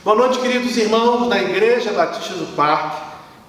Boa noite, queridos irmãos da Igreja Batista do Parque.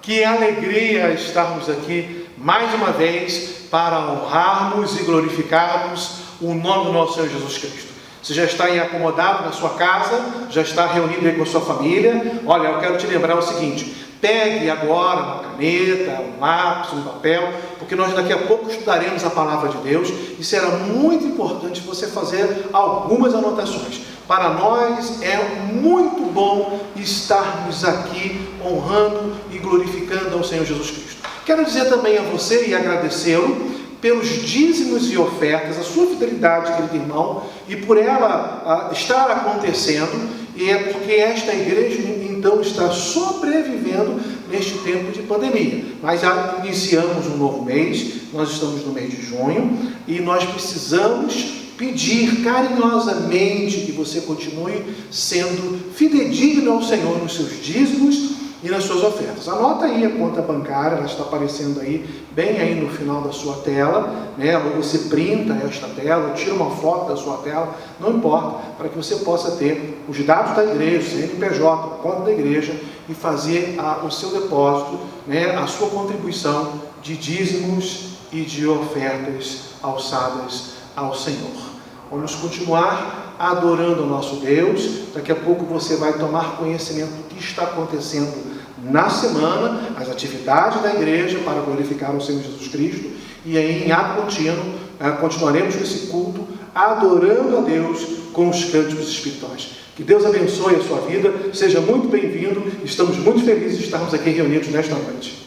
Que alegria estarmos aqui mais uma vez para honrarmos e glorificarmos o nome do nosso Senhor Jesus Cristo. Você já está acomodado na sua casa, já está reunido aí com a sua família. Olha, eu quero te lembrar o seguinte: pegue agora uma caneta, um lápis, um papel, porque nós daqui a pouco estudaremos a palavra de Deus e será muito importante você fazer algumas anotações. Para nós é muito bom estarmos aqui honrando e glorificando ao Senhor Jesus Cristo. Quero dizer também a você e agradecê-lo pelos dízimos e ofertas, a sua fidelidade, querido irmão, e por ela estar acontecendo, e é porque esta igreja então está sobrevivendo neste tempo de pandemia. Nós já iniciamos um novo mês, nós estamos no mês de junho, e nós precisamos pedir carinhosamente que você continue sendo fidedigno ao Senhor nos seus dízimos e nas suas ofertas. Anota aí a conta bancária, ela está aparecendo aí, bem aí no final da sua tela, né? Ou você printa esta tela, ou tira uma foto da sua tela, não importa, para que você possa ter os dados da igreja, o CNPJ, a conta da igreja, e fazer o seu depósito, né? A sua contribuição de dízimos e de ofertas alçadas ao Senhor. Vamos continuar adorando o nosso Deus. Daqui a pouco você vai tomar conhecimento do que está acontecendo na semana, as atividades da igreja para glorificar o Senhor Jesus Cristo. E aí, em ato contínuo, continuaremos esse culto adorando a Deus com os cânticos espirituais. Que Deus abençoe a sua vida. Seja muito bem-vindo. Estamos muito felizes de estarmos aqui reunidos nesta noite.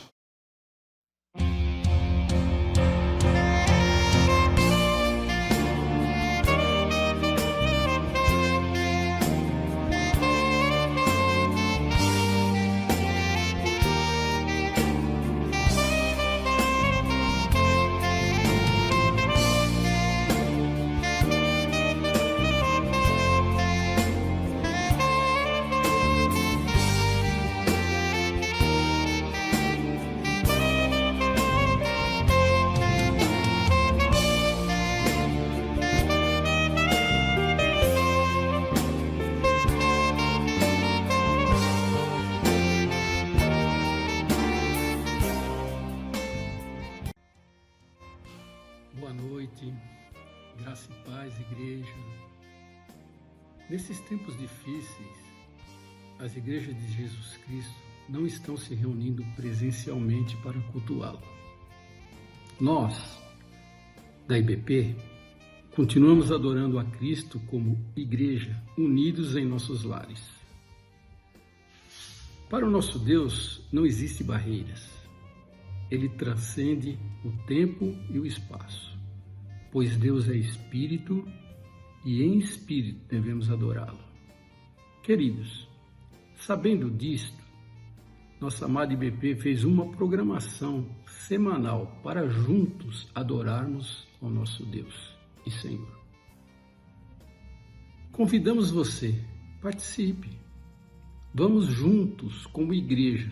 Graça e paz, igreja. Nesses tempos difíceis, as igrejas de Jesus Cristo não estão se reunindo presencialmente para cultuá-lo. Nós, da IBP, continuamos adorando a Cristo como igreja, unidos em nossos lares. Para o nosso Deus não existem barreiras. Ele transcende o tempo e o espaço. Pois Deus é Espírito e em Espírito devemos adorá-lo. Queridos, sabendo disto, nossa amada IBP fez uma programação semanal para juntos adorarmos ao nosso Deus e Senhor. Convidamos você, participe. Vamos juntos, como igreja,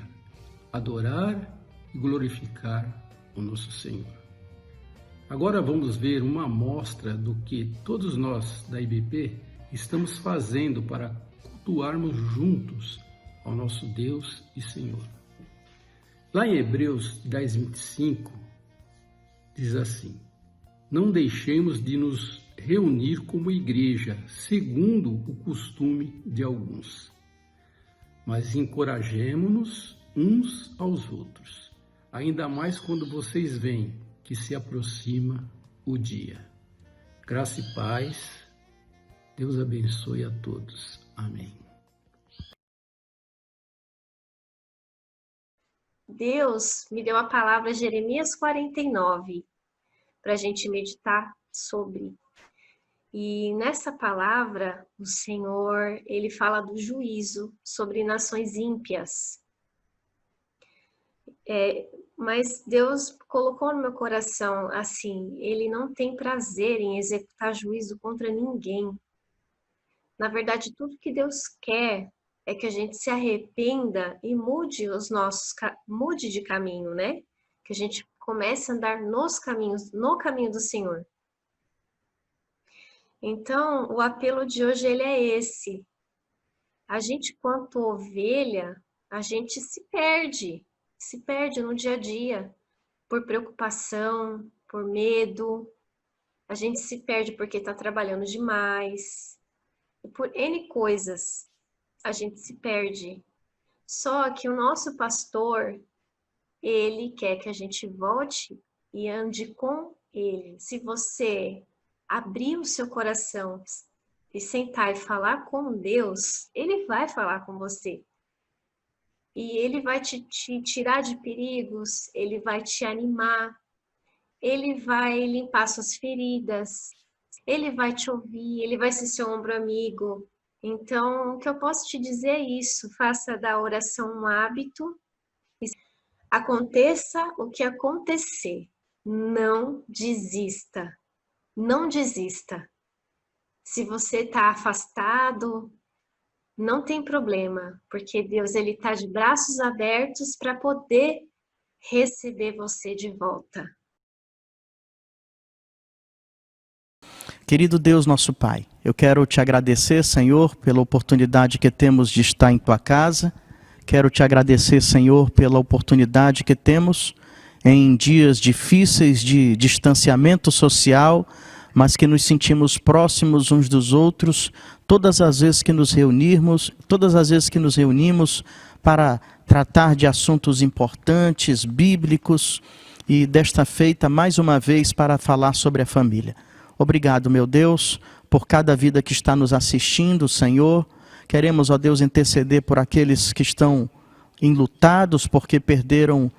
adorar e glorificar o nosso Senhor. Agora vamos ver uma amostra do que todos nós da IBP estamos fazendo para cultuarmos juntos ao nosso Deus e Senhor. Lá em Hebreus 10:25, diz assim: não deixemos de nos reunir como igreja, segundo o costume de alguns, mas encorajemo-nos uns aos outros, ainda mais quando vocês veem que se aproxima o dia. Graça e paz. Deus abençoe a todos. Amém. Deus me deu a palavra Jeremias 49 para a gente meditar sobre. E nessa palavra, o Senhor, ele fala do juízo sobre nações ímpias. Mas Deus colocou no meu coração assim, ele não tem prazer em executar juízo contra ninguém. Na verdade, tudo que Deus quer é que a gente se arrependa e mude de caminho, né? Que a gente comece a andar no caminho do Senhor. Então, o apelo de hoje ele é esse. A gente, quanto ovelha, a gente se perde no dia a dia, por preocupação, por medo, a gente se perde porque está trabalhando demais, e por N coisas, a gente se perde. Só que o nosso pastor, ele quer que a gente volte e ande com ele. Se você abrir o seu coração e sentar e falar com Deus, ele vai falar com você. E ele vai te tirar de perigos, ele vai te animar, ele vai limpar suas feridas, ele vai te ouvir, ele vai ser seu ombro amigo. Então, o que eu posso te dizer é isso: faça da oração um hábito. Aconteça o que acontecer, não desista. Não desista. Se você está afastado, não tem problema, porque Deus ele está de braços abertos para poder receber você de volta. Querido Deus, nosso Pai, eu quero te agradecer, Senhor, pela oportunidade que temos de estar em tua casa. Quero te agradecer, Senhor, pela oportunidade que temos em dias difíceis de distanciamento social, mas que nos sentimos próximos uns dos outros, todas as vezes que nos reunimos para tratar de assuntos importantes, bíblicos, e desta feita, mais uma vez, para falar sobre a família. Obrigado, meu Deus, por cada vida que está nos assistindo, Senhor. Queremos, ó Deus, interceder por aqueles que estão enlutados porque perderam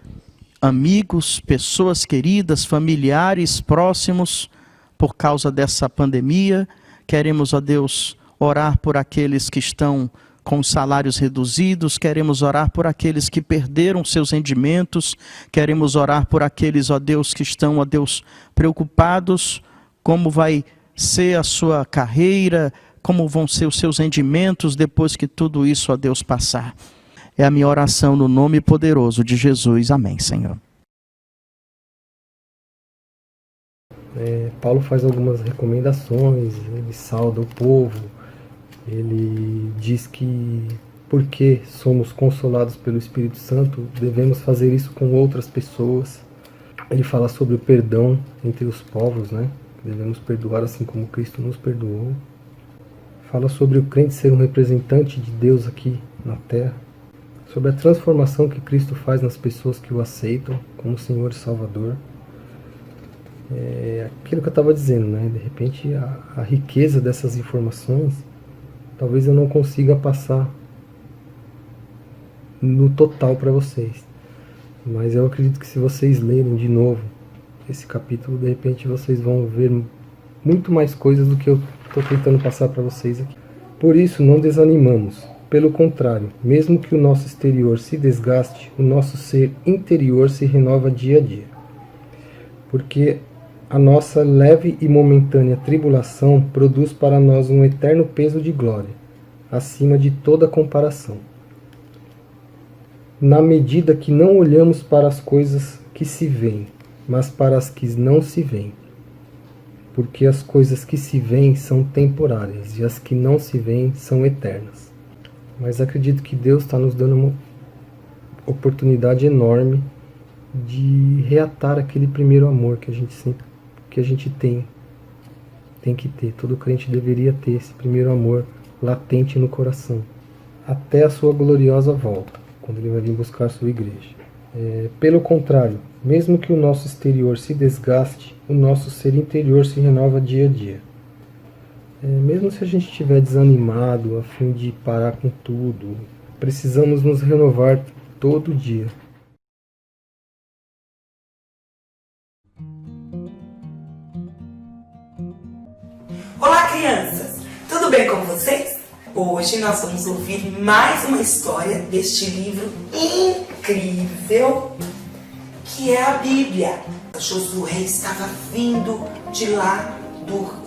amigos, pessoas queridas, familiares próximos por causa dessa pandemia. Queremos, ó Deus, orar por aqueles que estão com salários reduzidos. Queremos orar por aqueles que perderam seus rendimentos. Queremos orar por aqueles, ó Deus, que estão, ó Deus, preocupados como vai ser a sua carreira, como vão ser os seus rendimentos depois que tudo isso, ó Deus, passar. É a minha oração no nome poderoso de Jesus. Amém, Senhor. Paulo faz algumas recomendações, ele sauda o povo, ele diz que porque somos consolados pelo Espírito Santo, devemos fazer isso com outras pessoas. Ele fala sobre o perdão entre os povos, né? Devemos perdoar assim como Cristo nos perdoou. Fala sobre o crente ser um representante de Deus aqui na terra. Sobre a transformação que Cristo faz nas pessoas que o aceitam como Senhor e Salvador. Aquilo que eu estava dizendo, né? De repente a riqueza dessas informações, talvez eu não consiga passar no total para vocês. Mas eu acredito que se vocês lerem de novo esse capítulo, de repente vocês vão ver muito mais coisas do que eu estou tentando passar para vocês aqui. Por isso não desanimamos. Pelo contrário, mesmo que o nosso exterior se desgaste, o nosso ser interior se renova dia a dia. Porque a nossa leve e momentânea tribulação produz para nós um eterno peso de glória, acima de toda comparação. Na medida que não olhamos para as coisas que se veem, mas para as que não se veem. Porque as coisas que se veem são temporárias e as que não se veem são eternas. Mas acredito que Deus está nos dando uma oportunidade enorme de reatar aquele primeiro amor que a gente tem que ter. Todo crente deveria ter esse primeiro amor latente no coração, até a sua gloriosa volta, quando ele vai vir buscar a sua igreja. Pelo contrário, mesmo que o nosso exterior se desgaste, o nosso ser interior se renova dia a dia. Mesmo se a gente estiver desanimado, a fim de parar com tudo, precisamos nos renovar todo dia. Olá, crianças! Tudo bem com vocês? Hoje nós vamos ouvir mais uma história deste livro incrível que é a Bíblia. Josué estava vindo de lá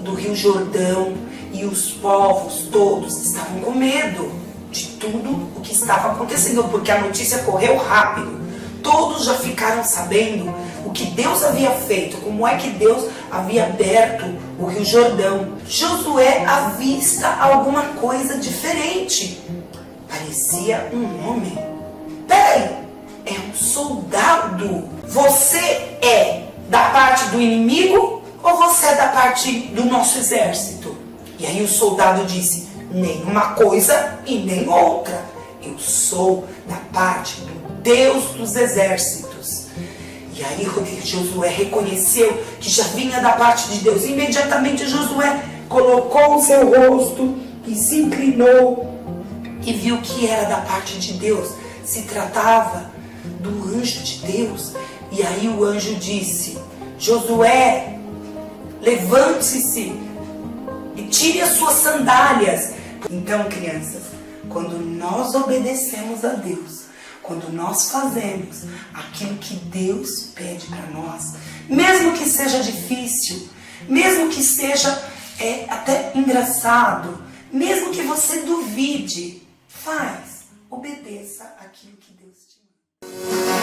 do Rio Jordão e os povos todos estavam com medo de tudo o que estava acontecendo, porque a notícia correu rápido. Todos já ficaram sabendo o que Deus havia feito, como é que Deus havia aberto o Rio Jordão. Josué avista alguma coisa diferente. parecia um homem. Peraí, é um soldado. Você é da parte do inimigo ou você é da parte do nosso exército? E aí o soldado disse, nem uma coisa e nem outra. Eu sou da parte do Deus dos exércitos. E aí Josué reconheceu que já vinha da parte de Deus. Imediatamente Josué colocou o seu rosto e se inclinou e viu que era da parte de Deus. Se tratava do anjo de Deus. E aí o anjo disse, Josué, levante-se e tire as suas sandálias. Então, crianças, quando nós obedecemos a Deus, quando nós fazemos aquilo que Deus pede para nós, mesmo que seja difícil, mesmo que seja até engraçado, mesmo que você duvide, obedeça aquilo que Deus te manda.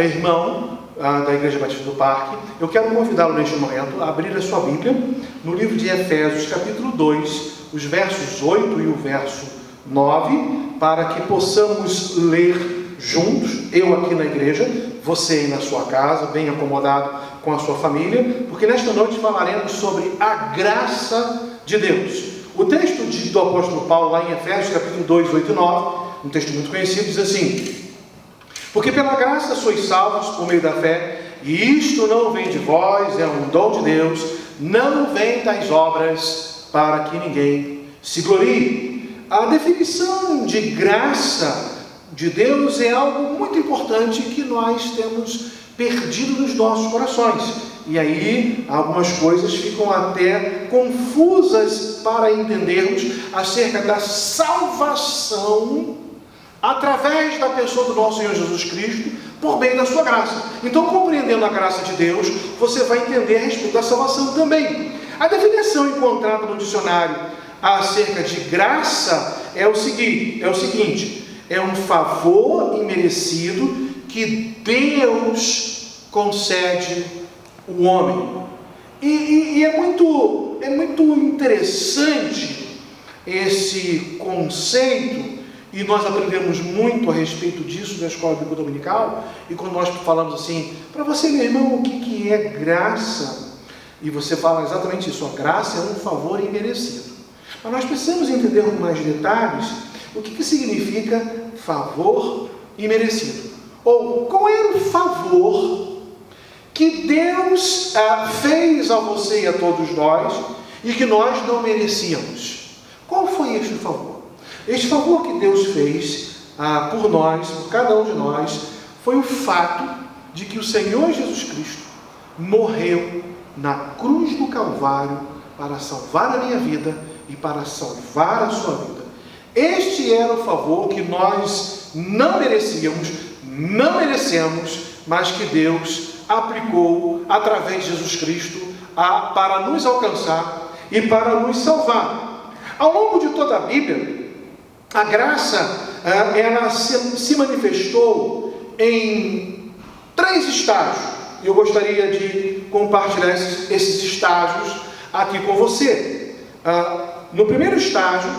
irmão da Igreja Batista do Parque, eu quero convidá-lo neste momento a abrir a sua Bíblia no livro de Efésios, capítulo 2, os versos 8 e o verso 9, para que possamos ler juntos, eu aqui na igreja, você aí na sua casa, bem acomodado com a sua família, porque nesta noite falaremos sobre a graça de Deus. O texto do apóstolo Paulo, lá em Efésios, capítulo 2, 8 e 9, um texto muito conhecido, diz assim: porque pela graça sois salvos por meio da fé, e isto não vem de vós, é um dom de Deus, não vem das obras, para que ninguém se glorie. A definição de graça de Deus é algo muito importante que nós temos perdido nos nossos corações. E aí algumas coisas ficam até confusas para entendermos acerca da salvação através da pessoa do nosso Senhor Jesus Cristo, por meio da sua graça. Então, compreendendo a graça de Deus, você vai entender a respeito da salvação também. A definição encontrada no dicionário acerca de graça é o seguinte: é um favor imerecido que Deus concede ao homem. E é muito interessante esse conceito, e nós aprendemos muito a respeito disso na escola bíblica dominical. E quando nós falamos assim, para você, meu irmão, o que é graça? E você fala exatamente isso: a graça é um favor imerecido. Mas nós precisamos entender com mais detalhes o que significa favor imerecido. Ou qual era o favor que Deus fez a você e a todos nós e que nós não merecíamos. Qual foi este favor? Este favor que Deus fez por nós, por cada um de nós, foi o fato de que o Senhor Jesus Cristo morreu na cruz do Calvário para salvar a minha vida e para salvar a sua vida. Este era o favor que nós não merecíamos, não merecemos, mas que Deus aplicou através de Jesus Cristo para nos alcançar e para nos salvar. Ao longo de toda a Bíblia, a graça ela se manifestou em 3 estágios. E eu gostaria de compartilhar esses estágios aqui com você. No primeiro estágio,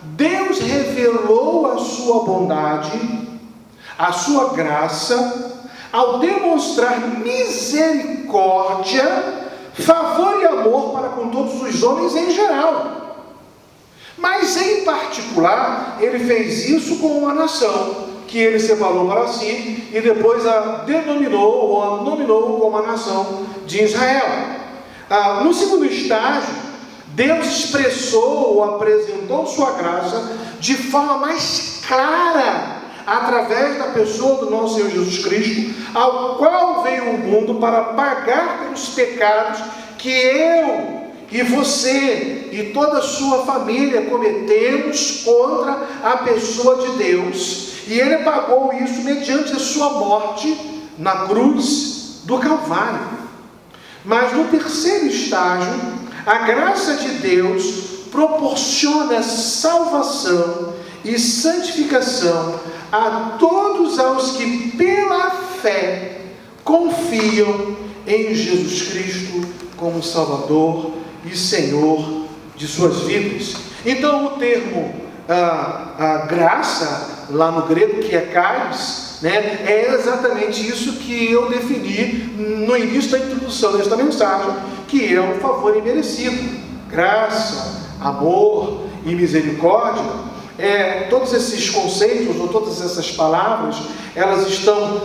Deus revelou a sua bondade, a sua graça, ao demonstrar misericórdia, favor e amor para com todos os homens em geral. Mas, em particular, ele fez isso com uma nação, que ele separou para si, e depois a denominou, ou a nominou como a nação de Israel. No segundo estágio, Deus expressou ou apresentou sua graça de forma mais clara, através da pessoa do nosso Senhor Jesus Cristo, ao qual veio o mundo para pagar pelos pecados que eu e você e toda a sua família cometemos contra a pessoa de Deus. E ele pagou isso mediante a sua morte na cruz do Calvário. Mas no terceiro estágio, a graça de Deus proporciona salvação e santificação a todos aos que pela fé confiam em Jesus Cristo como Salvador e Senhor de suas vidas. Então o termo graça, lá no grego, que é charis, é exatamente isso que eu defini no início da introdução desta mensagem, que é um favor imerecido. Graça, amor e misericórdia, todos esses conceitos, ou todas essas palavras, elas estão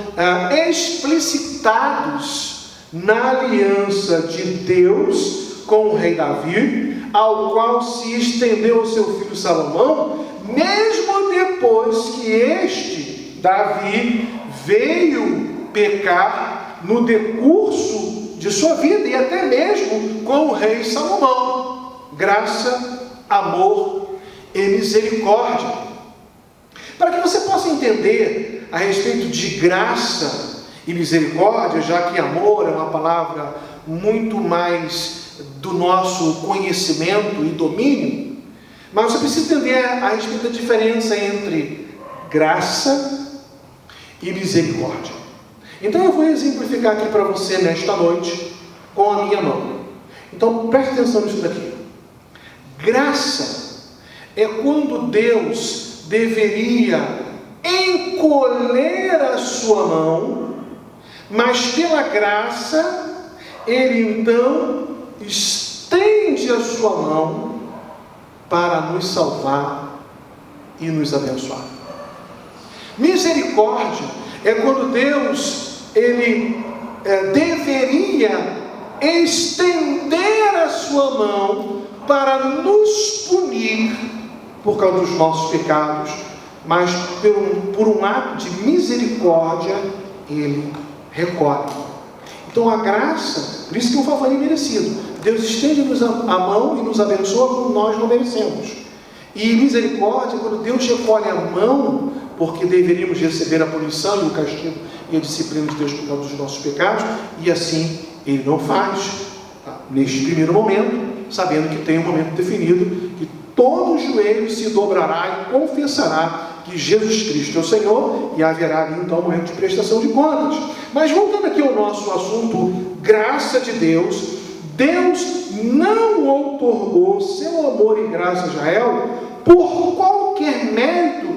explicitados na aliança de Deus com o rei Davi, ao qual se estendeu o seu filho Salomão, mesmo depois que este, Davi, veio pecar no decurso de sua vida, e até mesmo com o rei Salomão. Graça, amor e misericórdia. Para que você possa entender a respeito de graça e misericórdia, já que amor é uma palavra muito mais do nosso conhecimento e domínio, mas você precisa entender a respeito da diferença entre graça e misericórdia. Então eu vou exemplificar aqui para você nesta noite com a minha mão. Então preste atenção nisso daqui. Graça é quando Deus deveria encolher a sua mão, mas pela graça Ele então estende a sua mão para nos salvar e nos abençoar. Misericórdia é quando Deus deveria estender a sua mão para nos punir por causa dos nossos pecados, mas por um ato de misericórdia Ele recolhe. Então a graça, por isso que é um favor imerecido. Deus estende-nos a mão e nos abençoa como nós não merecemos. E misericórdia é quando Deus recolhe a mão, porque deveríamos receber a punição e o castigo e a disciplina de Deus por causa dos nossos pecados, e assim Ele não faz, neste primeiro momento, sabendo que tem um momento definido, que todo joelho se dobrará e confessará que Jesus Cristo é o Senhor, e haverá ali então um momento de prestação de contas. Mas voltando aqui ao nosso assunto, graça de Deus, Deus não outorgou seu amor e graça a Israel por qualquer mérito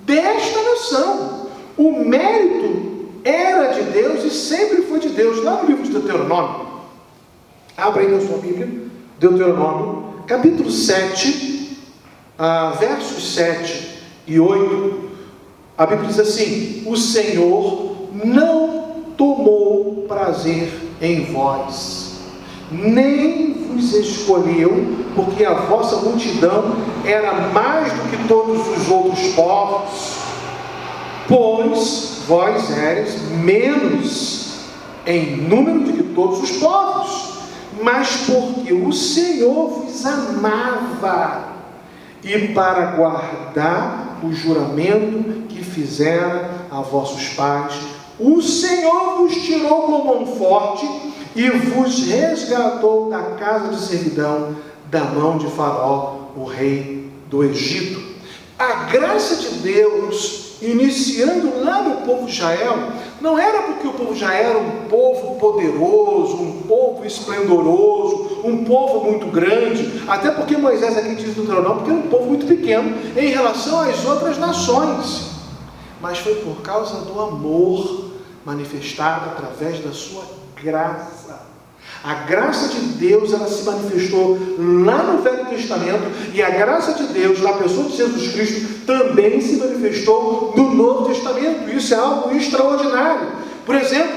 desta nação. O mérito era de Deus e sempre foi de Deus. Lá no livro de Deuteronômio, abra aí na sua Bíblia, Deuteronômio, capítulo 7, versos 7 e 8, a Bíblia diz assim: o Senhor não tomou prazer em vós, nem vos escolheu, porque a vossa multidão era mais do que todos os outros povos, pois vós eres menos em número do que todos os povos, mas porque o Senhor vos amava, e para guardar o juramento que fizera a vossos pais, o Senhor vos tirou com mão forte e vos resgatou da casa de servidão, da mão de Faraó, o rei do Egito. A graça de Deus, iniciando lá no povo de Israel, não era porque o povo de Israel era um povo poderoso, um povo esplendoroso, um povo muito grande, até porque Moisés aqui diz no Deuteronômio, porque era um povo muito pequeno em relação às outras nações, mas foi por causa do amor manifestado através da sua graça. A graça de Deus, ela se manifestou lá no Velho Testamento, e a graça de Deus, na pessoa de Jesus Cristo, também se manifestou no Novo Testamento. Isso é algo extraordinário. Por exemplo,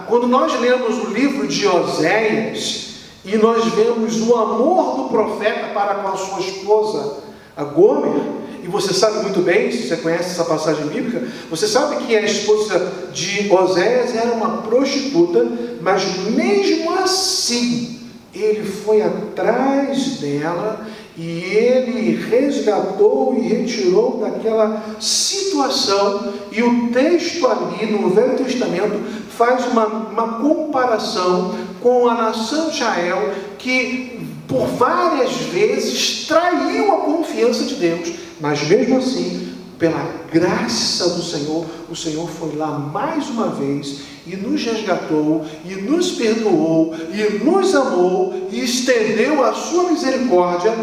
quando nós lemos o livro de Oséias, e nós vemos o amor do profeta para com a sua esposa, a Gomer, e você sabe muito bem, se você conhece essa passagem bíblica, você sabe que a esposa de Oséias era uma prostituta, mas mesmo assim, ele foi atrás dela, e ele resgatou e retirou daquela situação. E o texto ali no Velho Testamento faz uma comparação com a nação de Israel, que por várias vezes traiu a confiança de Deus, mas mesmo assim, pela graça do Senhor, o Senhor foi lá mais uma vez e nos resgatou, e nos perdoou, e nos amou, e estendeu a sua misericórdia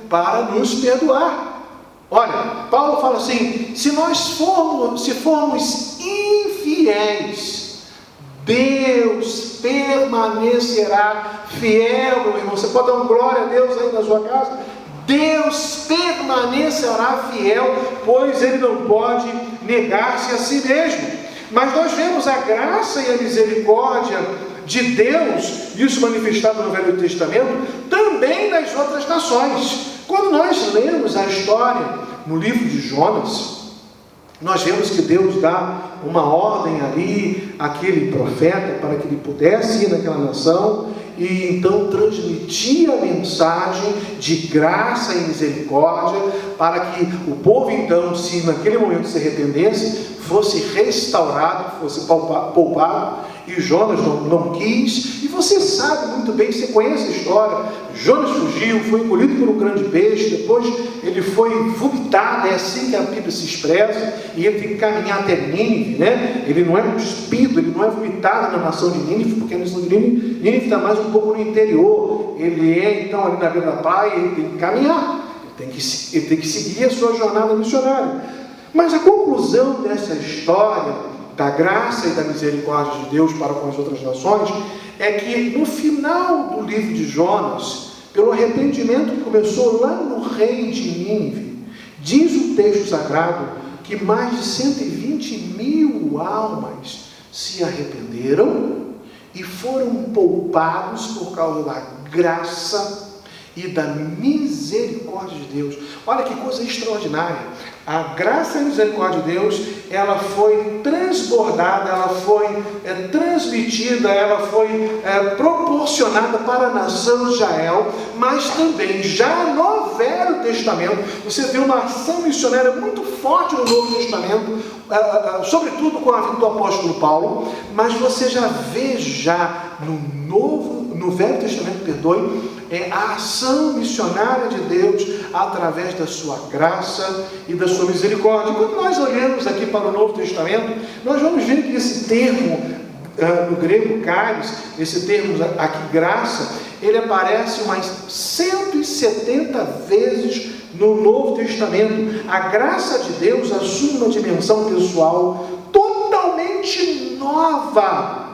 para nos perdoar. Olha, Paulo fala assim: se formos infiéis, Deus permanecerá fiel, meu irmão. Você pode dar uma glória a Deus aí na sua casa? Deus permanecerá fiel, pois Ele não pode negar-se a si mesmo. Mas nós vemos a graça e a misericórdia de Deus, isso manifestado no Velho Testamento, também nas outras nações. Quando nós lemos a história no livro de Jonas, nós vemos que Deus dá uma ordem ali àquele profeta para que ele pudesse ir naquela nação e então transmitir a mensagem de graça e misericórdia, para que o povo então, se naquele momento se arrependesse, fosse restaurado, fosse poupado. E Jonas não quis, e você sabe muito bem, você conhece a história. Jonas fugiu, foi engolido por um grande peixe, depois ele foi vomitado, é assim que a Bíblia se expressa, e ele tem que caminhar até Nínive, né? Ele não é cuspido, ele não é vomitado na nação de Nínive, porque a nação de Nínive está mais um pouco no interior. Ele é então ali na beira da praia, ele tem que caminhar, ele tem que seguir a sua jornada missionária. Mas a conclusão dessa história, da graça e da misericórdia de Deus para com as outras nações, é que no final do livro de Jonas, pelo arrependimento que começou lá no rei de Nínive, diz o texto sagrado que mais de 120.000 almas se arrependeram e foram poupados por causa da graça e da misericórdia de Deus. Olha que coisa extraordinária. A graça e a misericórdia de Deus, ela foi transbordada, ela foi transmitida, ela foi proporcionada para a nação de Israel, mas também já no Velho Testamento, você vê uma ação missionária muito forte no Novo Testamento, sobretudo com a vida do apóstolo Paulo, mas você já vê no Velho Testamento, a ação missionária de Deus através da sua graça e da sua misericórdia. Quando nós olhamos aqui para o Novo Testamento, nós vamos ver que esse termo, no grego charis, esse termo aqui graça, ele aparece umas 170 vezes no Novo Testamento. A graça de Deus assume uma dimensão pessoal totalmente nova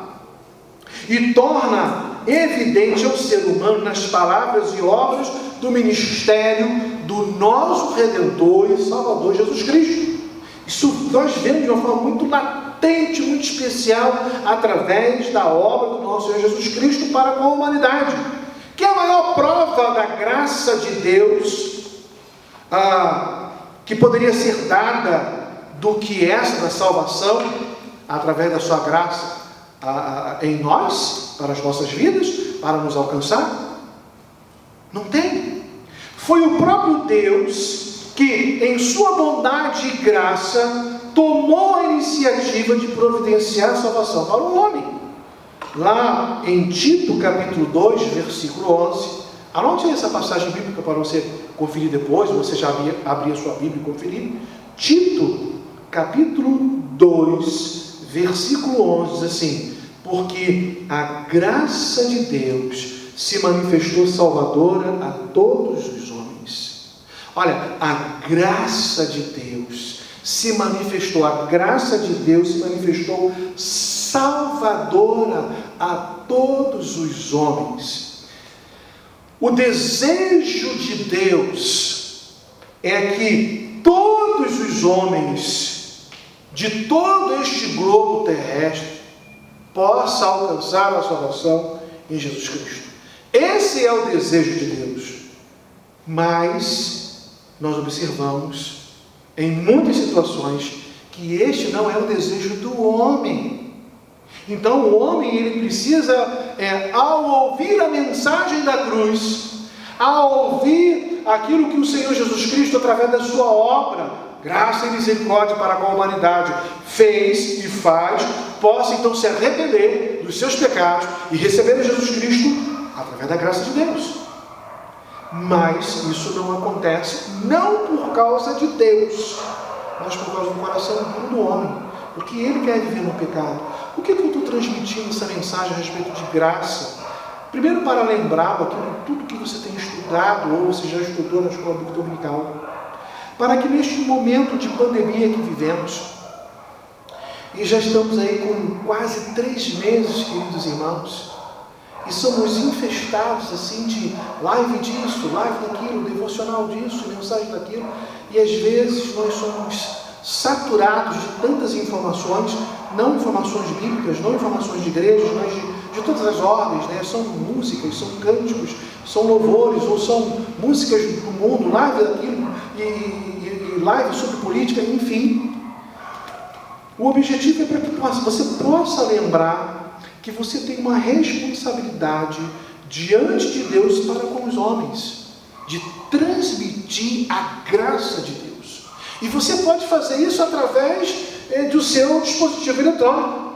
e torna evidente ao ser humano nas palavras e obras do ministério do nosso Redentor e Salvador Jesus Cristo. Isso nós vemos de uma forma muito latente, muito especial, através da obra do nosso Senhor Jesus Cristo para com a humanidade, que é a maior prova da graça de Deus que poderia ser dada do que essa da salvação, através da sua graça em nós, para as nossas vidas, para nos alcançar. Não tem. Foi o próprio Deus que, em sua bondade e graça, tomou a iniciativa de providenciar a salvação para o homem. Lá em Tito, capítulo 2, versículo 11, anote essa passagem bíblica para você conferir depois, você já abrir a sua Bíblia e conferir. Tito, capítulo 2, versículo 11, diz assim: porque a graça de Deus se manifestou salvadora a todos os homens. Olha, a graça de Deus se manifestou, a graça de Deus se manifestou salvadora a todos os homens. O desejo de Deus é que todos os homens de todo este globo terrestre possa alcançar a salvação em Jesus Cristo. Esse é o desejo de Deus. Mas nós observamos em muitas situações que este não é o desejo do homem. Então o homem, ele precisa, ao ouvir a mensagem da cruz, ao ouvir aquilo que o Senhor Jesus Cristo, através da sua obra, graça e misericórdia para com a humanidade, fez e faz, possa então se arrepender dos seus pecados e receber a Jesus Cristo através da graça de Deus. Mas isso não acontece não por causa de Deus, mas por causa do coração duro do homem, porque ele quer viver no pecado. Por que eu estou transmitindo essa mensagem a respeito de graça? Primeiro, para lembrá-lo aquilo tudo que você tem estudado ou você já estudou na escola bíblica dominical, para que neste momento de pandemia que vivemos, e já estamos aí com quase 3 meses, queridos irmãos, e somos infestados assim de live disso, live daquilo, devocional disso, mensagem daquilo, e às vezes nós somos saturados de tantas informações, não informações bíblicas, não informações de igrejas, mas de todas as ordens, né? São músicas, são cânticos, são louvores, ou são músicas do mundo, live daquilo, e live sobre política, enfim. O objetivo é para que você possa lembrar que você tem uma responsabilidade diante de Deus para com os homens, de transmitir a graça de Deus. E você pode fazer isso através do seu dispositivo eletrônico.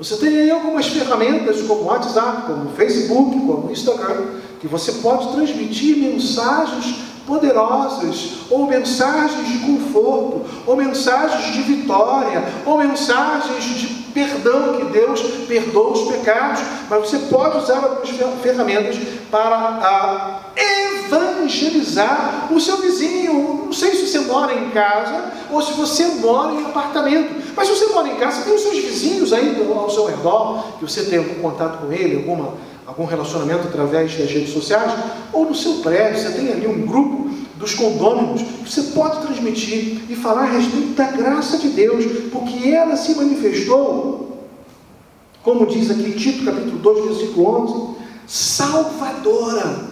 Você tem aí algumas ferramentas como o WhatsApp, como o Facebook, como o Instagram, que você pode transmitir mensagens poderosas, ou mensagens de conforto, ou mensagens de vitória, ou mensagens de perdão, que Deus perdoa os pecados, mas você pode usar algumas ferramentas para evangelizar o seu vizinho. Não sei se você mora em casa ou se você mora em apartamento, mas se você mora em casa, você tem os seus vizinhos aí ao seu redor, que você tem algum contato com ele, algum relacionamento através das redes sociais, ou no seu prédio, você tem ali um grupo dos condôminos, você pode transmitir e falar a respeito da graça de Deus, porque ela se manifestou, como diz aqui Tito capítulo 2, versículo 11, salvadora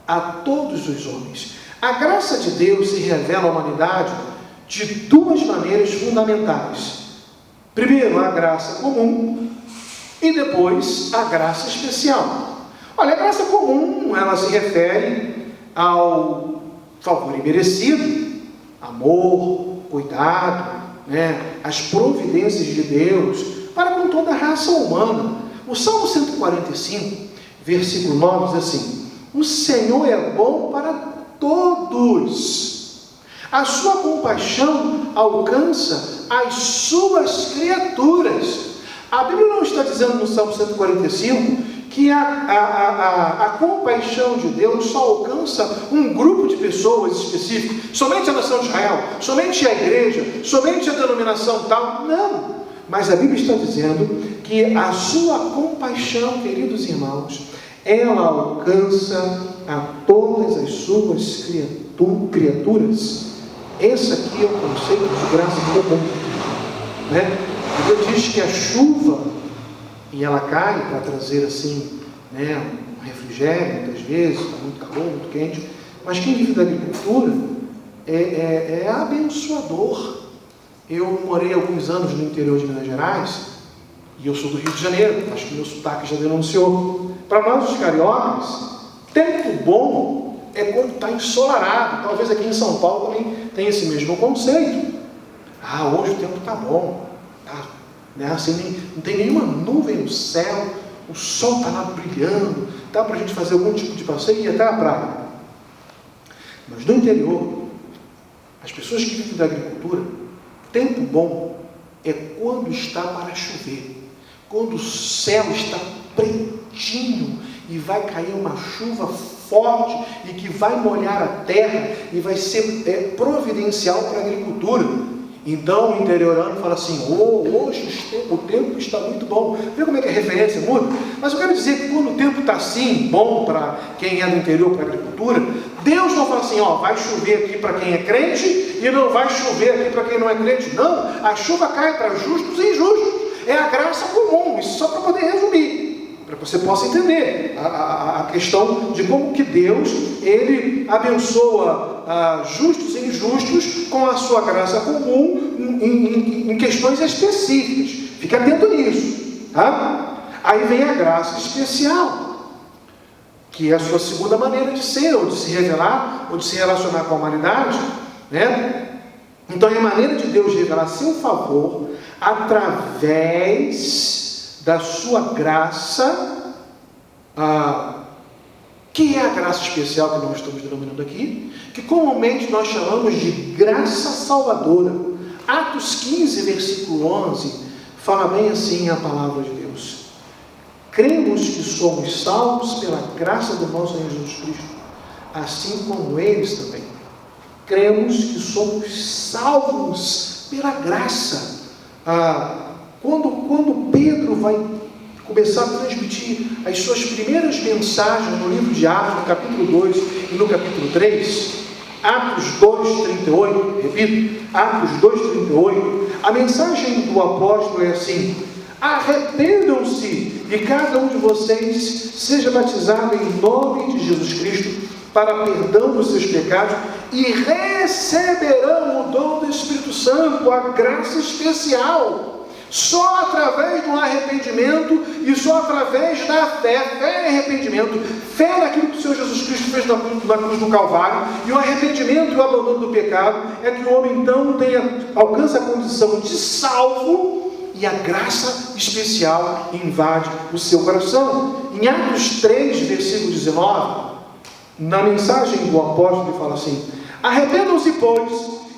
a todos os homens. A graça de Deus se revela à humanidade de duas maneiras fundamentais. Primeiro, a graça comum, e depois a graça especial. Olha, a graça comum, ela se refere ao favor imerecido, amor, cuidado, as providências de Deus para com toda a raça humana. O Salmo 145, versículo 9 diz assim: o Senhor é bom para todos, a sua compaixão alcança as suas criaturas. A Bíblia não está dizendo no Salmo 145 que a compaixão de Deus só alcança um grupo de pessoas específico, somente a nação de Israel, somente a igreja, somente a denominação tal. Não, mas a Bíblia está dizendo que a sua compaixão, queridos irmãos, ela alcança a todas as suas criaturas. Esse aqui é o conceito de graça comum, A Bíblia diz que a chuva, e ela cai para trazer assim, um refrigério, muitas vezes, está muito calor, muito quente, mas quem vive da agricultura é abençoador. Eu morei alguns anos no interior de Minas Gerais, e eu sou do Rio de Janeiro, acho que meu sotaque já denunciou. Para nós os cariocas, tempo bom é quando está ensolarado. Talvez aqui em São Paulo também tenha esse mesmo conceito. Hoje o tempo está bom, assim, não tem nenhuma nuvem no céu, o sol está lá brilhando, dá para a gente fazer algum tipo de passeio e ir até a praia. Mas no interior, as pessoas que vivem da agricultura, tempo bom é quando está para chover, quando o céu está pretinho e vai cair uma chuva forte e que vai molhar a terra e vai ser providencial para a agricultura. Então o interiorano fala assim: hoje o tempo está muito bom. Vê como é que a referência muda? Mas eu quero dizer que quando o tempo está assim, bom para quem é do interior, para a agricultura, Deus não fala assim: vai chover aqui para quem é crente e não vai chover aqui para quem não é crente. Não, a chuva cai para justos e injustos. É a graça comum, isso só para poder resumir, para que você possa entender a questão de como que Deus, Ele abençoa justos e injustos com a sua graça comum em questões específicas. Fique atento nisso, tá? Aí vem a graça especial, que é a sua segunda maneira de ser, ou de se revelar, ou de se relacionar com a humanidade, Então é a maneira de Deus revelar seu favor através da sua graça, que é a graça especial que nós estamos denominando aqui, que comumente nós chamamos de graça salvadora. Atos 15, versículo 11, fala bem assim a palavra de Deus: cremos que somos salvos pela graça do nosso Senhor Jesus Cristo, assim como eles também. Cremos que somos salvos pela graça. Quando Pedro vai começar a transmitir as suas primeiras mensagens no livro de Atos, no capítulo 2 e no capítulo 3, Atos 2:38, repito, Atos 2:38, a mensagem do apóstolo é assim: arrependam-se e cada um de vocês seja batizado em nome de Jesus Cristo para perdão dos seus pecados e receberão o dom do Espírito Santo, a graça especial. Só através do arrependimento e só através da fé e arrependimento, fé naquilo que o Senhor Jesus Cristo fez na cruz do Calvário, e o arrependimento e o abandono do pecado, é que o homem então alcança a condição de salvo e a graça especial invade o seu coração. Em Atos 3, versículo 19, na mensagem do apóstolo, ele fala assim: arrependam-se, pois,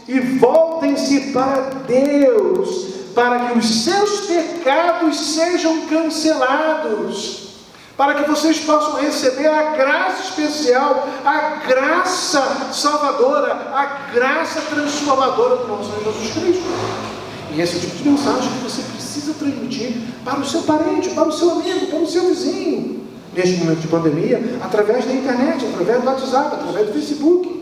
e voltem-se para Deus, para que os seus pecados sejam cancelados, para que vocês possam receber a graça especial, a graça salvadora, a graça transformadora do nosso Senhor Jesus Cristo. E esse é o tipo de mensagem que você precisa transmitir para o seu parente, para o seu amigo, para o seu vizinho, neste momento de pandemia, através da internet, através do WhatsApp, através do Facebook.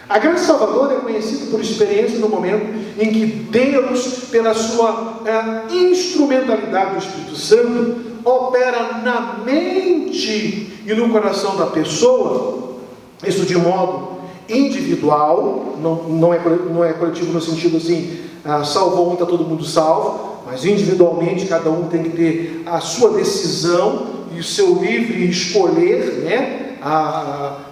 A graça salvadora é conhecida por experiência no momento em que Deus, pela sua instrumentalidade do Espírito Santo, opera na mente e no coração da pessoa, isso de modo individual, não é coletivo no sentido assim, salvou um, está todo mundo salvo, mas individualmente cada um tem que ter a sua decisão e o seu livre escolher, né?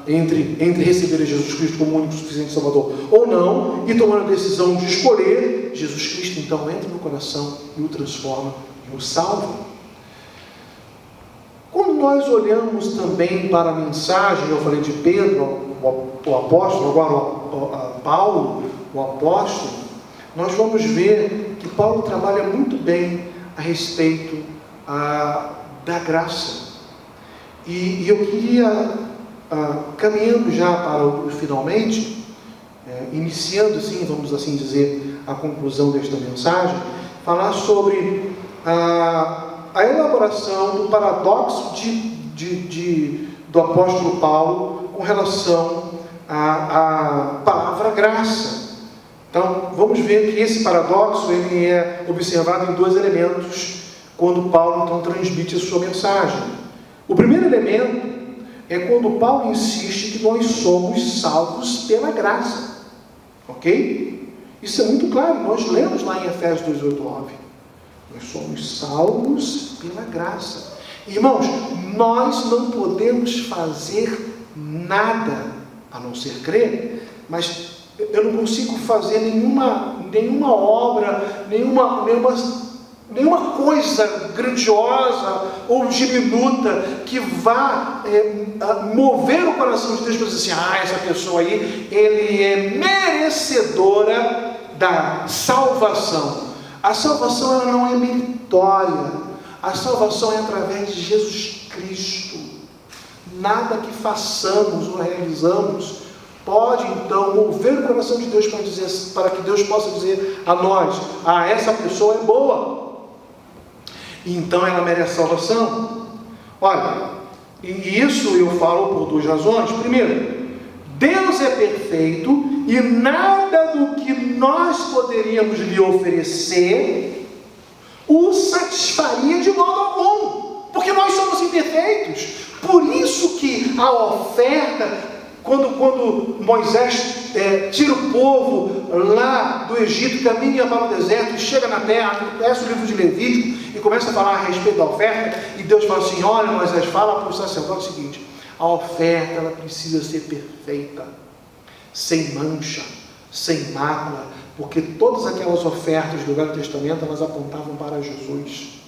Entre receber a Jesus Cristo como único suficiente Salvador ou não, e tomar a decisão de escolher Jesus Cristo, então entra no coração e o transforma e o salva. Quando nós olhamos também para a mensagem, eu falei de Pedro, o apóstolo, agora Paulo, o apóstolo, nós vamos ver que Paulo trabalha muito bem a respeito da graça. E eu queria, caminhando já para o finalmente, iniciando assim, vamos assim dizer, a conclusão desta mensagem, falar sobre a elaboração do paradoxo do apóstolo Paulo com relação à palavra graça. Então, vamos ver que esse paradoxo ele é observado em dois elementos quando Paulo então transmite a sua mensagem. O primeiro elemento é quando Paulo insiste que nós somos salvos pela graça. Ok? Isso é muito claro, nós lemos lá em Efésios 2:8-9. Nós somos salvos pela graça. Irmãos, nós não podemos fazer nada a não ser crer, mas eu não consigo fazer nenhuma obra, nenhuma coisa grandiosa ou diminuta que vá mover o coração de Deus para dizer assim: essa pessoa aí, ele é merecedora da salvação. A salvação ela não é meritória, a salvação é através de Jesus Cristo. Nada que façamos ou realizamos pode então mover o coração de Deus para que Deus possa dizer a nós: essa pessoa é boa, então ela merece salvação. Olha, e isso eu falo por duas razões. Primeiro, Deus é perfeito e nada do que nós poderíamos lhe oferecer o satisfaria de modo algum, porque nós somos imperfeitos. Por isso que a oferta, quando Moisés tira o povo lá do Egito, caminha para o deserto e chega na terra, começa o livro de Levítico e começa a falar a respeito da oferta, e Deus fala assim: olha, Moisés, fala para o sacerdote o seguinte: a oferta ela precisa ser perfeita, sem mancha, sem mácula, porque todas aquelas ofertas do Velho Testamento elas apontavam para Jesus.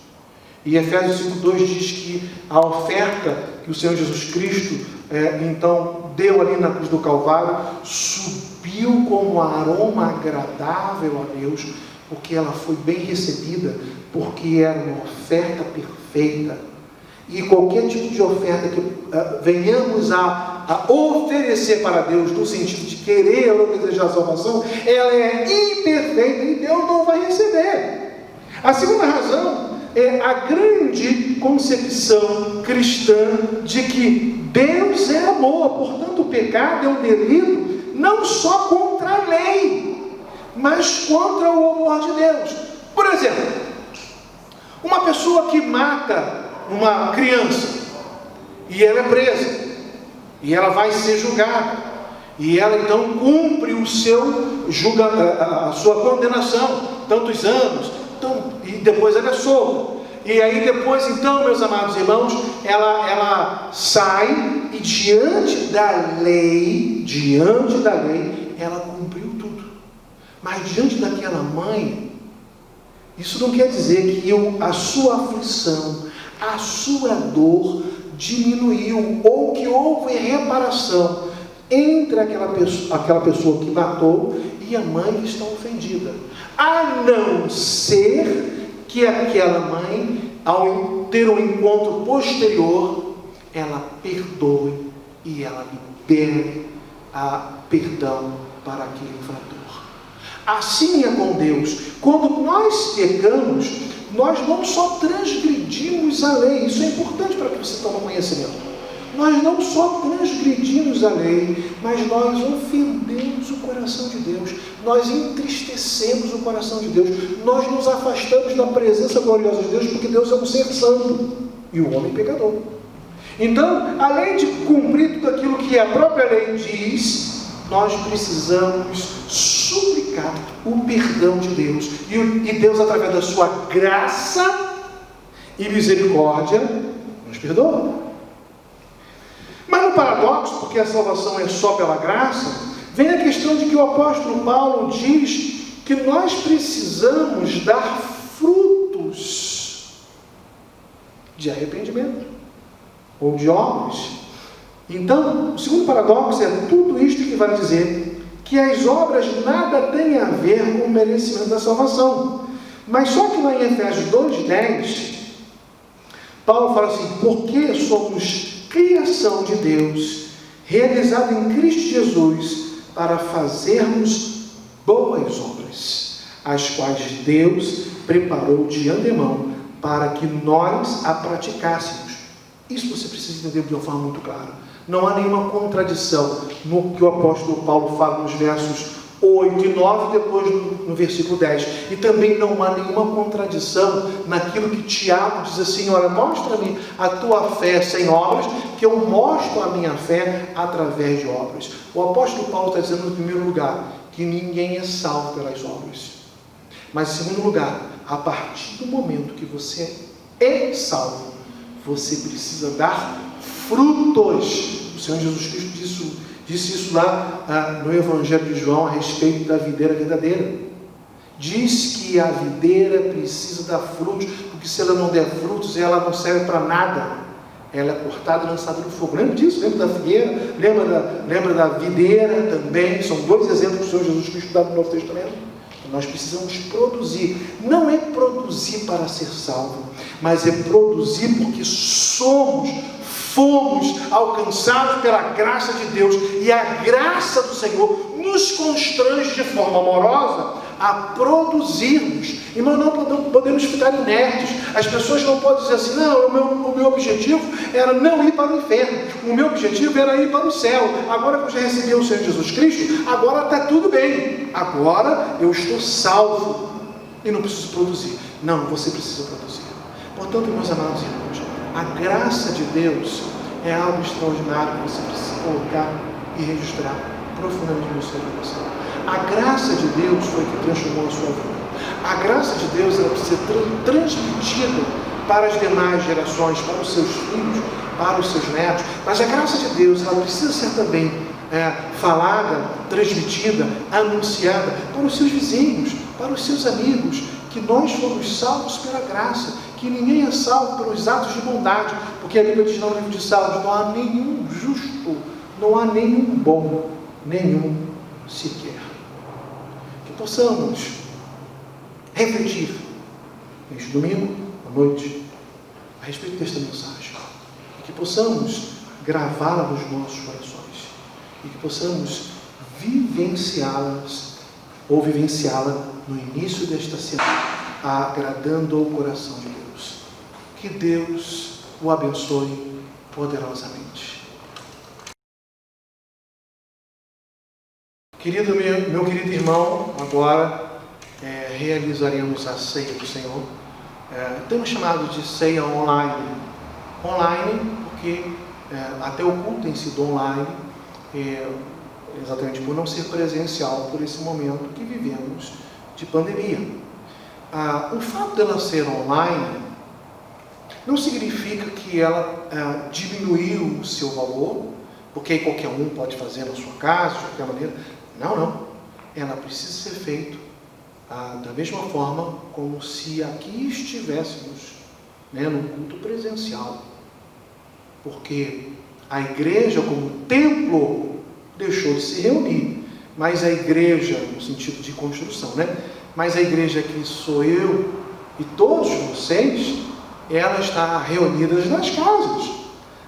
E Efésios 5:2 diz que a oferta que o Senhor Jesus Cristo então deu ali na cruz do Calvário subiu como aroma agradável a Deus, porque ela foi bem recebida, porque era uma oferta perfeita. E qualquer tipo de oferta que venhamos a oferecer para Deus, no sentido de querer ou desejar a salvação, ela é imperfeita e Deus não vai receber. A segunda razão é a grande concepção cristã de que Deus é amor, portanto o pecado é um delito não só contra a lei, mas contra o amor de Deus. Por exemplo, uma pessoa que mata uma criança e ela é presa e ela vai ser julgada e ela então cumpre a sua condenação, tantos anos, e depois ela é solta. E aí depois então, meus amados irmãos, ela sai e diante da lei, ela cumpriu tudo. Mas diante daquela mãe, Isso não quer dizer que a sua aflição, a sua dor diminuiu, ou que houve reparação entre aquela pessoa que matou e a mãe que está ofendida. A não ser que aquela mãe, ao ter um encontro posterior, ela perdoe e ela libere a perdão para aquele infrator. Assim é com Deus. Quando nós pecamos, nós não só transgredimos a lei, isso é importante para que você tome conhecimento. Nós não só transgredimos a lei, mas nós ofendemos o coração de Deus, nós entristecemos o coração de Deus, nós nos afastamos da presença gloriosa de Deus, porque Deus é um ser santo e o homem pecador. Então, além de cumprir tudo aquilo que a própria lei diz, nós precisamos suplicar o perdão de Deus. E Deus, através da sua graça e misericórdia, nos perdoa. Mas no paradoxo, porque a salvação é só pela graça, vem a questão de que o apóstolo Paulo diz que nós precisamos dar frutos de arrependimento ou de obras. Então, o segundo paradoxo é tudo isto que vai dizer que as obras nada têm a ver com o merecimento da salvação. Mas só que lá em Efésios 2:10, Paulo fala assim: porque somos criação de Deus, realizada em Cristo Jesus, para fazermos boas obras, as quais Deus preparou de antemão para que nós a praticássemos. Isso você precisa entender de uma forma muito clara. Não há nenhuma contradição no que o apóstolo Paulo fala nos versos 8 e 9, depois no versículo 10. E também não há nenhuma contradição naquilo que Tiago diz assim: olha, mostra-me a tua fé sem obras, que eu mostro a minha fé através de obras. O apóstolo Paulo está dizendo, no primeiro lugar, que ninguém é salvo pelas obras. Mas, em segundo lugar, a partir do momento que você é salvo, você precisa dar frutos. O Senhor Jesus Cristo disse isso lá no Evangelho de João a respeito da videira verdadeira. Diz que a videira precisa dar frutos, porque se ela não der frutos, ela não serve para nada. Ela é cortada e lançada no fogo. Lembra disso? Lembra da figueira? Lembra da videira também? São dois exemplos que o Senhor Jesus Cristo dá no Novo Testamento. Nós precisamos produzir. Não é produzir para ser salvo, mas é produzir porque fomos alcançados pela graça de Deus, e a graça do Senhor nos constrange de forma amorosa a produzirmos. E nós não podemos ficar inertes. As pessoas não podem dizer assim: não, o meu objetivo era não ir para o inferno, o meu objetivo era ir para o céu. Agora que eu já recebi o Senhor Jesus Cristo, agora está tudo bem, agora eu estou salvo e não preciso produzir. Não, você precisa produzir. Portanto, meus amados irmãos, a graça de Deus é algo extraordinário que você precisa colocar e registrar profundamente no seu coração. A graça de Deus foi que transformou a sua vida. A graça de Deus, ela precisa ser transmitida para as demais gerações, para os seus filhos, para os seus netos. Mas a graça de Deus, ela precisa ser também falada, transmitida, anunciada para os seus vizinhos, para os seus amigos, que nós fomos salvos pela graça, que ninguém é salvo pelos atos de bondade, porque a Bíblia diz no livro de Salmos: não há nenhum justo, não há nenhum bom, nenhum sequer. Que possamos refletir neste domingo à noite a respeito desta mensagem, e que possamos gravá-la nos nossos corações, e que possamos vivenciá-la no início desta semana, agradando ao coração de Deus. Que Deus o abençoe poderosamente. Querido meu querido irmão, agora realizaremos a ceia do Senhor. Temos chamado de ceia online. Online porque até o culto tem sido online, exatamente por não ser presencial, por esse momento que vivemos de pandemia. O fato dela ser online não significa que ela diminuiu o seu valor, porque aí qualquer um pode fazer na sua casa, de qualquer maneira. Não. Ela precisa ser feita da mesma forma como se aqui estivéssemos, né, no culto presencial. Porque a igreja, como templo, deixou de se reunir. Mas a igreja, no sentido de construção, né? Mas a igreja que sou eu e todos vocês, ela está reunida nas casas.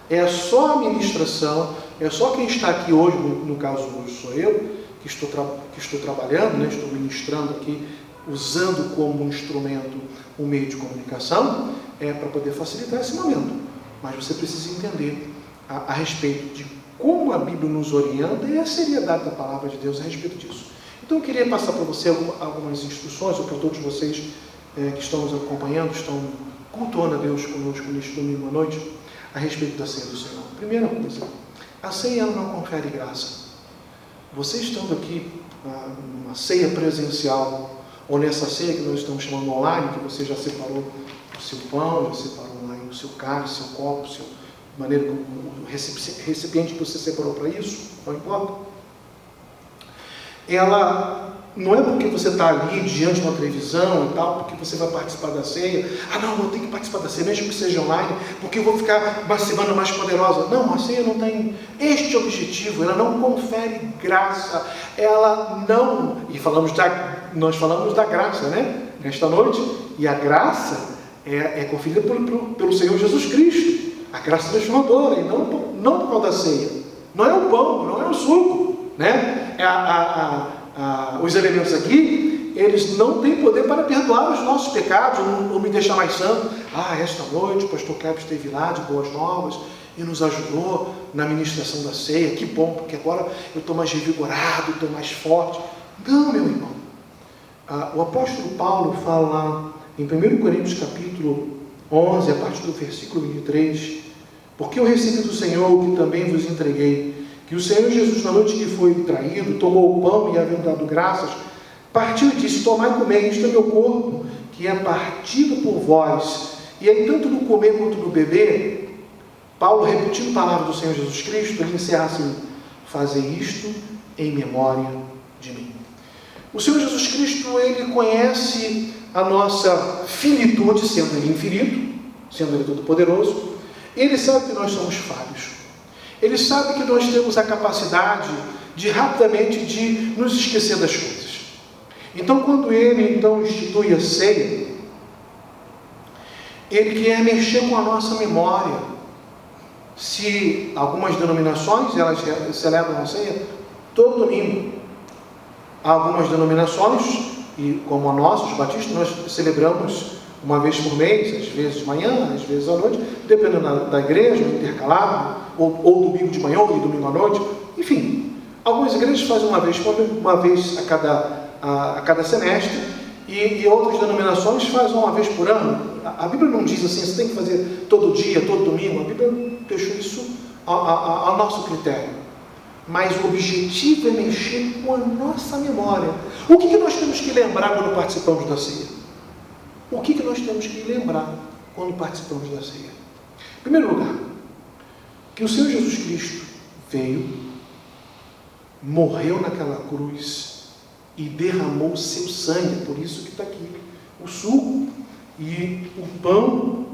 É só a ministração, é só quem está aqui hoje, no caso hoje sou eu, que estou trabalhando, né? Estou ministrando aqui, usando como instrumento um meio de comunicação, para poder facilitar esse momento. Mas você precisa entender a respeito de como a Bíblia nos orienta e a seriedade da palavra de Deus a respeito disso. Então eu queria passar para você algumas instruções, ou para todos vocês que estão nos acompanhando, estão cultuando a Deus conosco neste domingo à noite, a respeito da ceia do Senhor. Primeira coisa, a ceia não confere graça. Você estando aqui numa ceia presencial, ou nessa ceia que nós estamos chamando online, que você já separou o seu pão, já separou online o seu cálice, seu copo, maneira como o recipiente que você separou para isso, não importa. Ela não é porque você está ali diante de uma televisão e tal, porque você vai participar da ceia. Não, eu tenho que participar da ceia, mesmo que seja online, porque eu vou ficar uma semana mais poderosa. Não, a ceia não tem este objetivo, ela não confere graça, ela não... E nós falamos da graça, né? Nesta noite, e a graça é conferida pelo Senhor Jesus Cristo, a graça transformadora, e não por causa da ceia. Não é o pão, não é o suco, né? Os elementos aqui, eles não têm poder para perdoar os nossos pecados, ou me deixar mais santo. Esta noite o pastor Cleber esteve lá de boas novas e nos ajudou na ministração da ceia. Que bom, porque agora eu estou mais revigorado, estou mais forte. Não, meu irmão. O apóstolo Paulo fala lá em 1 Coríntios capítulo 11, a partir do versículo 23, porque eu recebi do Senhor o que também vos entreguei, que o Senhor Jesus, na noite que foi traído, tomou o pão e, havendo dado graças, partiu e disse: tomai e comei, isto é meu corpo, que é partido por vós. E aí, tanto no comer quanto no beber, Paulo, repetindo a palavra do Senhor Jesus Cristo, ele encerra assim: fazei isto em memória de mim. O Senhor Jesus Cristo, ele conhece a nossa finitude, sendo ele infinito, sendo ele todo-poderoso. Ele sabe que nós somos falhos. Ele sabe que nós temos a capacidade de rapidamente de nos esquecer das coisas. Então, quando ele institui a ceia, ele quer mexer com a nossa memória. Se algumas denominações, elas celebram a ceia todo domingo. Há algumas denominações, e como a nossa, os batistas, nós celebramos uma vez por mês, às vezes de manhã, às vezes à noite, dependendo da igreja, intercalado, ou domingo de manhã, ou domingo à noite, enfim. Algumas igrejas fazem uma vez a cada semestre, e outras denominações fazem uma vez por ano. A Bíblia não diz assim, você tem que fazer todo dia, todo domingo. A Bíblia deixou isso ao nosso critério. Mas o objetivo é mexer com a nossa memória. O que nós temos que lembrar quando participamos da ceia? O que nós temos que lembrar quando participamos da ceia? Em primeiro lugar, que o Senhor Jesus Cristo veio, morreu naquela cruz e derramou o seu sangue. Por isso que está aqui o suco e o pão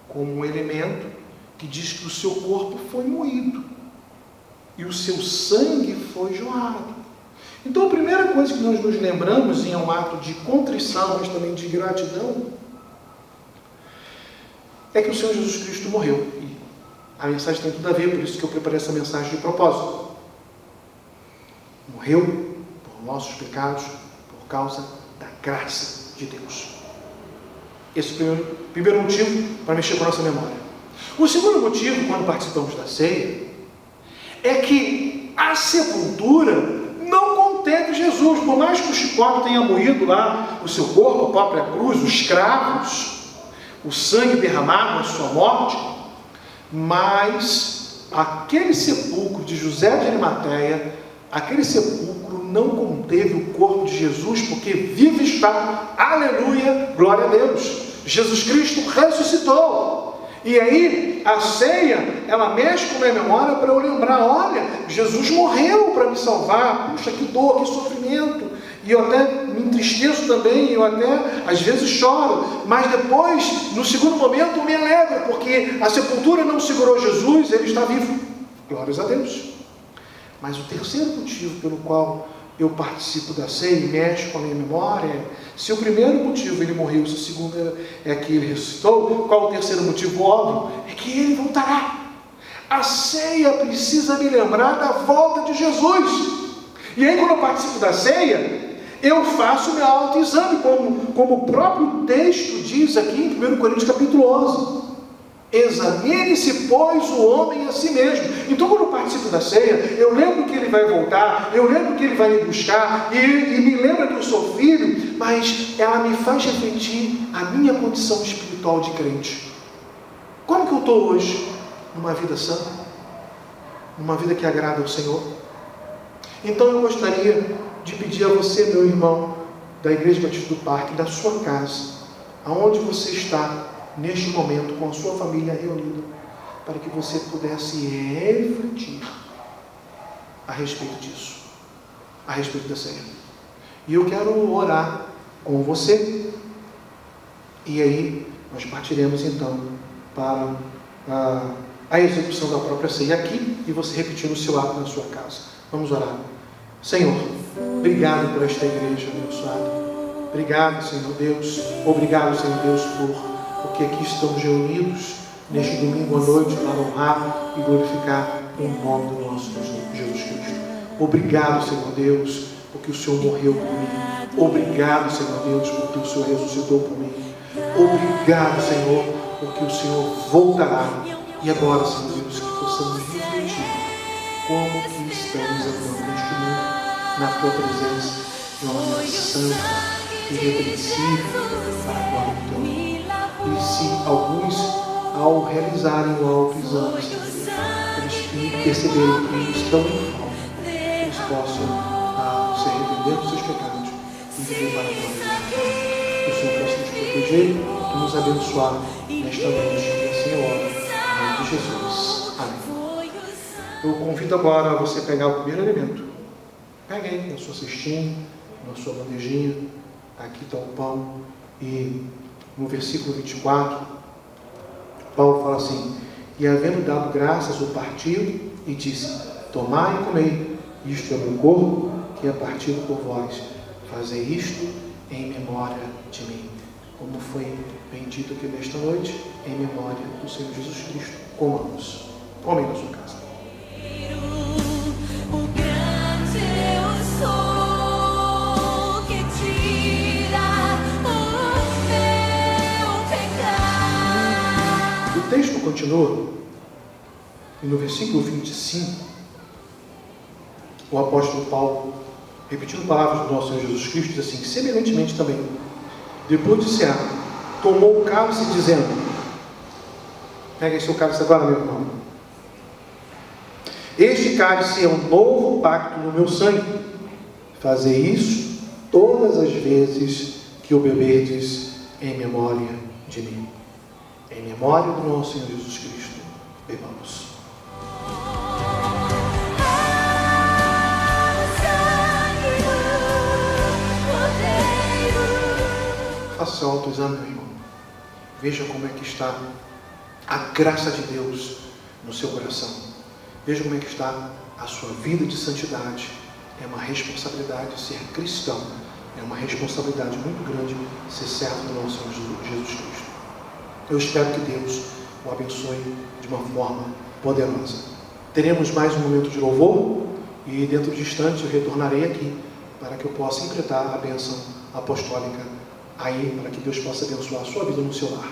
como um elemento que diz que o seu corpo foi moído e o seu sangue foi jorrado. Então, a primeira coisa que nós nos lembramos, em um ato de contrição, mas também de gratidão, é que o Senhor Jesus Cristo morreu. E a mensagem tem tudo a ver, por isso que eu preparei essa mensagem de propósito. Morreu por nossos pecados, por causa da graça de Deus. Esse é o primeiro motivo para mexer com a nossa memória. O segundo motivo, quando participamos da ceia, é que a sepultura não conteve Jesus. Por mais que o chicote tenha moído lá o seu corpo, a própria cruz, os cravos, o sangue derramado na sua morte, mas aquele sepulcro de José de Arimateia, aquele sepulcro não conteve o corpo de Jesus, porque vivo está, aleluia, glória a Deus, Jesus Cristo ressuscitou. E aí, a ceia, ela mexe com a minha memória para eu lembrar, olha, Jesus morreu para me salvar, puxa, que dor, que sofrimento, e eu até me entristeço também, eu até às vezes choro, mas depois, no segundo momento, me alegro, porque a sepultura não segurou Jesus, ele está vivo. Glórias a Deus. Mas o terceiro motivo pelo qual eu participo da ceia e mexo com a minha memória, se o primeiro motivo ele morreu, se o segundo é que ele ressuscitou, qual o terceiro motivo? Óbvio, é que ele voltará. A ceia precisa me lembrar da volta de Jesus. E aí, quando eu participo da ceia, eu faço meu autoexame, como o próprio texto diz aqui em 1 Coríntios capítulo 11. Examine-se, pois, o homem a si mesmo. Então, quando eu participo da ceia, eu lembro que ele vai voltar, eu lembro que ele vai me buscar, e me lembra que eu sou filho, mas ela me faz refletir a minha condição espiritual de crente. Como que eu estou hoje? Numa vida santa? Numa vida que agrada ao Senhor? Então, eu gostaria de pedir a você, meu irmão, da Igreja Batista do Parque, da sua casa, aonde você está, neste momento, com a sua família reunida, para que você pudesse refletir a respeito disso, a respeito da ceia. E eu quero orar com você, e aí nós partiremos então para a execução da própria ceia aqui, e você repetindo o seu ato na sua casa. Vamos orar. Senhor, obrigado por esta igreja abençoada. Obrigado, Senhor Deus. Obrigado, Senhor Deus, porque aqui estamos reunidos neste domingo à noite para honrar e glorificar o nome do nosso Jesus Cristo. Obrigado, Senhor Deus, porque o Senhor morreu por mim. Obrigado, Senhor Deus, porque o Senhor ressuscitou por mim. Obrigado, Senhor, porque o Senhor voltará. E agora, Senhor Deus, que possamos refletir como que estamos atuando neste mundo, na Tua presença, de uma maneira santa, irrepreensível, para a glória do Teu nome. E se alguns, ao realizarem o autoexame, eles perceberem que estão em falta, eles possam se arrepender dos seus pecados e viver para a glória de Deus. Que o Senhor possa nos proteger e nos abençoar nesta noite. E assim eu oro, em nome de Jesus. Amém. Eu convido agora a você pegar o primeiro elemento. Pegue aí na sua cestinha, na sua bandejinha. Aqui está o pão. E no versículo 24, Paulo fala assim: e havendo dado graças, o partiu e disse: tomai e comei, isto é o meu corpo, que é partido por vós. Fazei isto em memória de mim. Como foi bem dito aqui nesta noite, em memória do Senhor Jesus Cristo. Comamos. Comem na sua casa. O texto continua, e no versículo 25, o apóstolo Paulo, repetindo palavras do nosso Senhor Jesus Cristo, diz assim: semelhantemente também, depois de cear, tomou o cálice, dizendo: pega esse seu cálice agora, meu irmão. Este cálice é um novo pacto no meu sangue. Fazei isso todas as vezes que o beberdes em memória de mim. Em memória do nosso Senhor Jesus Cristo, bebamos. Faça seu autoexame, meu irmão. Veja como é que está a graça de Deus no seu coração. Veja como é que está a sua vida de santidade. É uma responsabilidade ser cristão. É uma responsabilidade muito grande ser servo do nosso Senhor Jesus Cristo. Eu espero que Deus o abençoe de uma forma poderosa. Teremos mais um momento de louvor e dentro de instantes eu retornarei aqui para que eu possa implementar a bênção apostólica aí, para que Deus possa abençoar a sua vida no seu lar.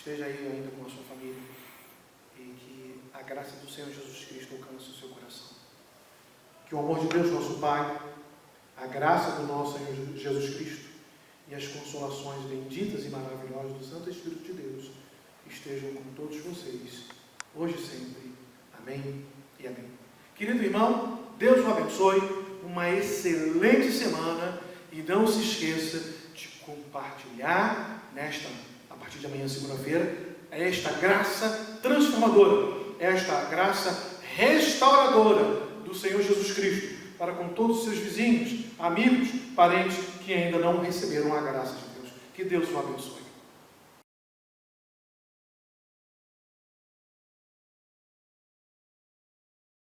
esteja aí ainda com a sua família e que a graça do Senhor Jesus Cristo alcance o seu coração. Que o amor de Deus, nosso Pai, a graça do nosso Senhor Jesus Cristo e as consolações benditas e maravilhosas do Santo Espírito de Deus estejam com todos vocês, hoje e sempre. Amém e amém. Querido irmão, Deus o abençoe, uma excelente semana e não se esqueça de compartilhar a partir de amanhã, segunda-feira, esta graça transformadora, esta graça restauradora do Senhor Jesus Cristo para com todos os seus vizinhos, amigos, parentes que ainda não receberam a graça de Deus. Que Deus o abençoe.